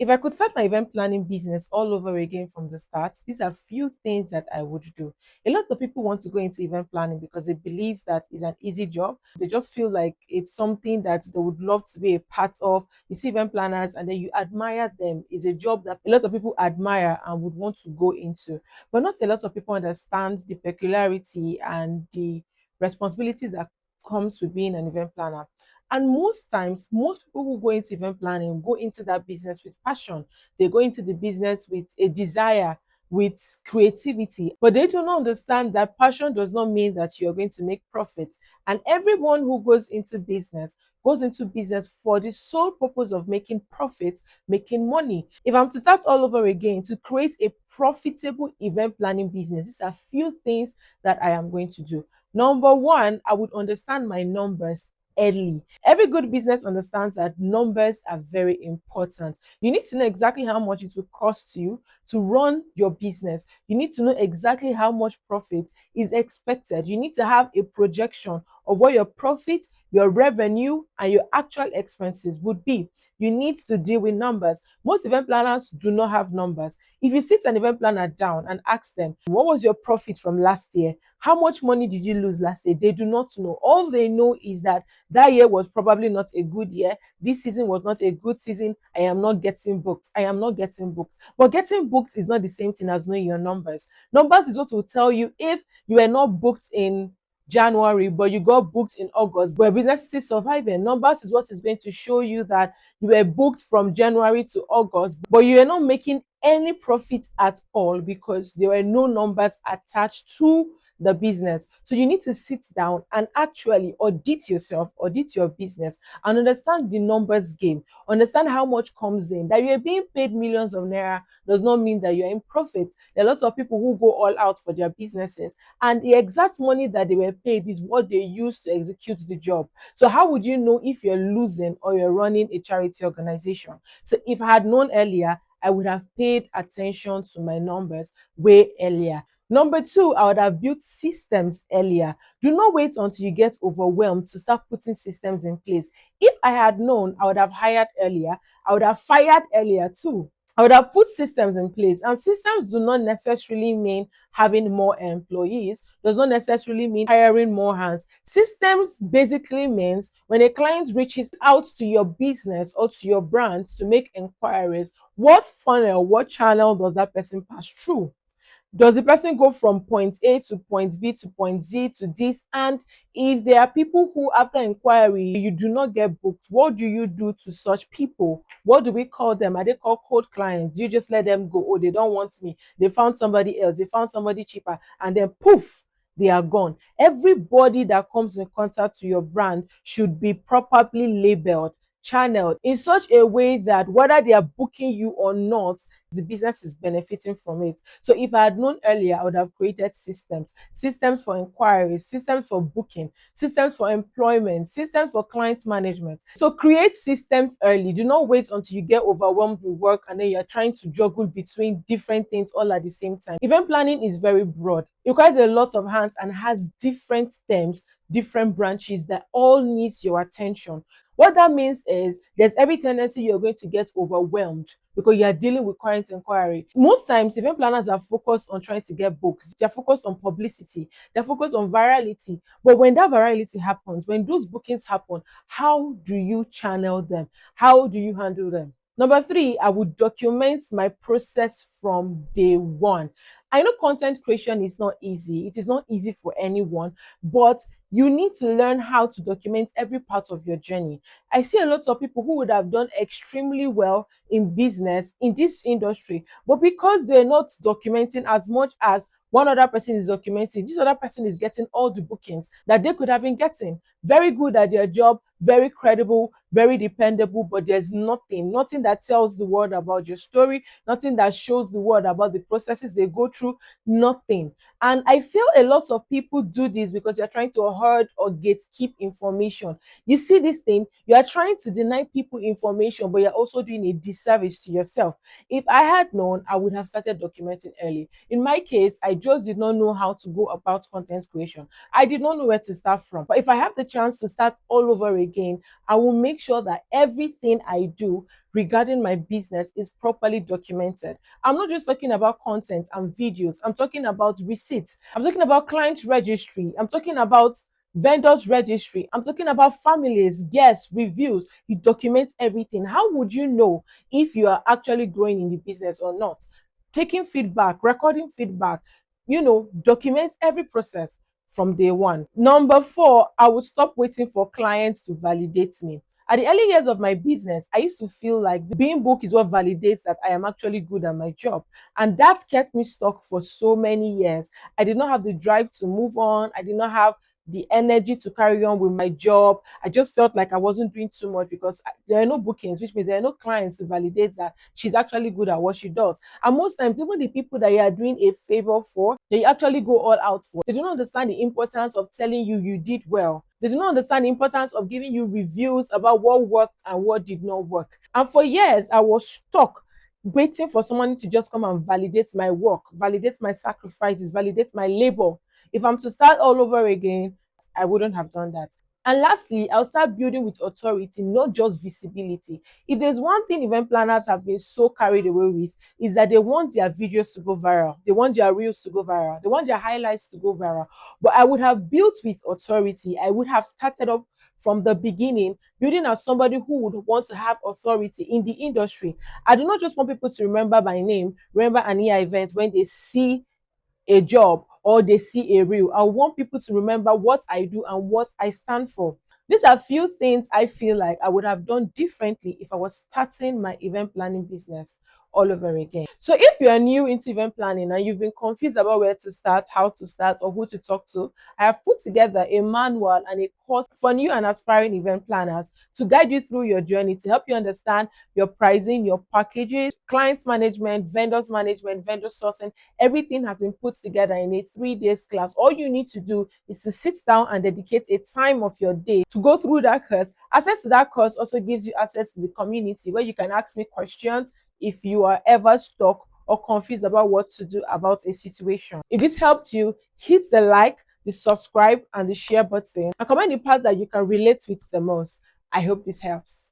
If I could start my event planning business all over again from the start, these are few things that I would do. A lot of people want to go into event planning because they believe that it's an easy job. They just feel like it's something that they would love to be a part of. You see event planners and then you admire them. It's a job that a lot of people admire and would want to go into. But not a lot of people understand the peculiarity and the responsibilities that comes with being an event planner. And most times, most people who go into event planning go into that business with passion. They go into the business with a desire, with creativity, but they do not understand that passion does not mean that you're going to make profit. And everyone who goes into business for the sole purpose of making profit, making money. If I'm to start all over again to create a profitable event planning business, these are few things that I am going to do. Number one, I would understand my numbers early. Every good business understands that numbers are very important. You need to know exactly how much it will cost you to run your business. You need to know exactly how much profit is expected. You need to have a projection of what your profit, your revenue, and your actual expenses would be. You need to deal with numbers. Most event planners do not have numbers. If you sit an event planner down and ask them, what was your profit from last year? How much money did you lose last year? They do not know. All they know is that that year was probably not a good year. This season was not a good season. I am not getting booked. I am not getting booked. But getting booked is not the same thing as knowing your numbers. Numbers is what will tell you if you were not booked in January, but you got booked in August, but business is still surviving. Numbers is what is going to show you that you were booked from January to August, but you are not making any profit at all because there were no numbers attached to the business. So you need to sit down and actually audit yourself, audit your business, and understand the numbers game. Understand how much comes in. That you're being paid millions of naira does not mean that you're in profit. There are lots of people who go all out for their businesses, and the exact money that they were paid is what they use to execute the job. So how would you know if you're losing or you're running a charity organization? So if I had known earlier, I would have paid attention to my numbers way earlier. Number two, I would have built systems earlier. Do not wait until you get overwhelmed to start putting systems in place. If I had known, I would have hired earlier. I would have fired earlier too. I would have put systems in place. And systems do not necessarily mean having more employees, does not necessarily mean hiring more hands. Systems basically means when a client reaches out to your business or to your brand to make inquiries, what funnel, what channel does that person pass through? Does the person go from point A to point B to point Z to this? And if there are people who, after inquiry, you do not get booked, what do you do to such people? What do we call them? Are they called cold clients? Do you just let them go? Oh, they don't want me. They found somebody else. They found somebody cheaper. And then poof, they are gone. Everybody that comes in contact to your brand should be properly labeled, channeled in such a way that whether they are booking you or not, the business is benefiting from it. So if I had known earlier, I would have created systems for inquiries, systems for booking, systems for employment, systems for client management. So create systems early. Do not wait until you get overwhelmed with work and then you're trying to juggle between different things all at the same time. Event planning is very broad. It requires a lot of hands and has different stems, different branches that all needs your attention. What that means is there's every tendency you're going to get overwhelmed because you are dealing with current inquiry. Most times, event planners are focused on trying to get books. They're focused on publicity. They're focused on virality. But when that virality happens, when those bookings happen, how do you channel them? How do you handle them? Number three, I would document my process from day one. I know content creation is not easy. It is not easy for anyone, but you need to learn how to document every part of your journey. I see a lot of people who would have done extremely well in business in this industry, but because they're not documenting as much as one other person is documenting, this other person is getting all the bookings that they could have been getting. Very good at their job, very credible, very dependable, but there's nothing that tells the world about your story, nothing that shows the world about the processes they go through, nothing. And I feel a lot of people do this because you're trying to hoard or gatekeep information. You see this thing, you are trying to deny people information, but you're also doing a disservice to yourself. If I had known, I would have started documenting early. In my case, I just did not know how to go about content creation. I did not know where to start from. But if I have the chance to start all over again, I will make sure that everything I do regarding my business is properly documented. I'm not just talking about content and videos, I'm talking about receipts, I'm talking about client registry, I'm talking about vendors registry, I'm talking about families, guests, reviews. You document everything. How would you know if you are actually growing in the business or not? Taking feedback, recording feedback, document every process from day one. Number four, I would stop waiting for clients to validate me. At the early years of my business, I used to feel like being booked is what validates that I am actually good at my job. And that kept me stuck for so many years. I did not have the drive to move on. I did not have the energy to carry on with my job. I just felt like I wasn't doing too much because there are no bookings, which means there are no clients to validate that she's actually good at what she does. And most times, even the people that you are doing a favor for, they actually go all out for. They do not understand the importance of telling you you did well. They do not understand the importance of giving you reviews about what worked and what did not work. And for years, I was stuck waiting for someone to just come and validate my work, validate my sacrifices, validate my labor. If I'm to start all over again, I wouldn't have done that. And lastly, I'll start building with authority, not just visibility. If there's one thing event planners have been so carried away with, is that they want their videos to go viral. They want their reels to go viral. They want their highlights to go viral. But I would have built with authority. I would have started up from the beginning, building as somebody who would want to have authority in the industry. I do not just want people to remember my name, remember an EA event when they see a job or they see a reel. I want people to remember what I do and what I stand for. These are few things I feel like I would have done differently if I was starting my event planning business all over again. So if you are new into event planning and you've been confused about where to start, how to start, or who to talk to, I have put together a manual and a course for new and aspiring event planners to guide you through your journey, to help you understand your pricing, your packages, client management, vendor sourcing. Everything has been put together in a 3 days class. All you need to do is to sit down and dedicate a time of your day to go through that course. Access to that course also gives you access to the community where you can ask me questions if you are ever stuck or confused about what to do about a situation. If this helped you, hit the like, the subscribe, and the share button, and comment the part that you can relate with the most. I hope this helps.